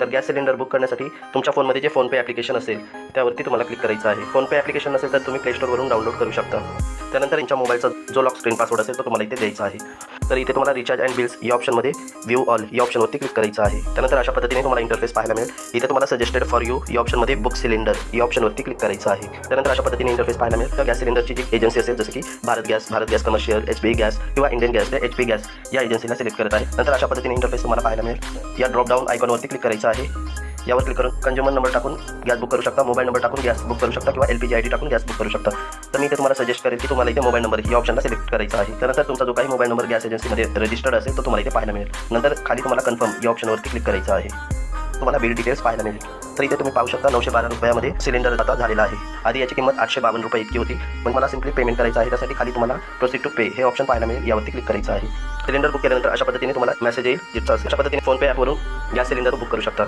तर gas cylinder book करण्यासाठी तुमच्या फोनमध्ये जे फोनपे ॲप्लिकेशन असेल त्यावरती तुम्हाला क्लिक करायचं आहे. फोनपे ॲप्लिकेशन नसेल तर तुम्ही प्ले स्टोरवरून डाउनलोड करू शकता. त्यानंतर तुमच्या मोबाईलचा जो लॉक स्क्रीन पासवर्ड असेल तो तुम्हाला इथे द्यायचा आहे. तर इथे तुम्हाला रिचार्ज अँड बिल्स या ऑप्शनमध्ये व्ह्यू ऑल या ऑप्शनवरती क्लिक करायचं आहे. त्यानंतर अशा पद्धतीने तुम्हाला इंटरफेस पाहायला मिळेल. इथे तुम्हाला सजेस्टेड फॉर यू या ऑप्शनमध्ये बुक सिलेंडर या ऑप्शनवरती क्लिक करायचं आहे. त्यानंतर अशा पद्धतीने इंटरफेस पाहायला मिळेल. तर गॅस सिलेंडरची जी एजन्सी असेल जसं की Bharat gas commercial, HP gas किंवा इंडियन गॅस त्या HP गॅस या एजन्सीला सिलेक्ट करत आहे. नंतर अशा पद्धतीने इंटरफेस तुम्हाला पाहायला मिळेल. या ड्रॉप डाऊन आयकॉनवरती क्लिक करायचं आहे. यावर क्लिक करून कंझ्युमर नंबर टाकून गॅस बुक करू शकता, मोबाईल नंबर टाकून गॅस बुक करू शकता किंवा LPG ID टाकून गॅस बुक करू शकता. तर मी इथे तुम्हाला सजेस्ट करेल की तुम्हाला इथे मोबाईल नंबर या ऑप्शनला सिलेक्ट करायचा आहे. त्यानंतर तुमचा जो काही मोबाईल नंबर गॅस एजन्सीमध्ये रजिस्टर्ड असेल तो तुम्हाला इथे पाहायला मिळेल. नंतर खाली तुम्हाला कन्फर्म या ऑप्शनवरती क्लिक करायचं आहे. तुम्हाला बिल डिटेल्स पाहायला मिळेल. तर इथे तुम्ही पाहू शकता 912 रुपयामध्ये सिलेंडर आता झालेला आहे. आधी याची किंमत 852 रुपये इतकी होती, पण मला सिम्पली पेमेंट करायचं आहे. त्यासाठी खाली तुम्हाला प्रोसीड टू पे हे ऑप्शन पाहायला मिळेल. यावरती क्लिक करायचं आहे. सिलेंडर बुक केल्यानंतर अशा पद्धतीने तुम्हाला मेसेज येईल, जिथं अशा पद्धतीने फोनपे ॲपवरून गॅस सिलेंडर बुक करू शकता.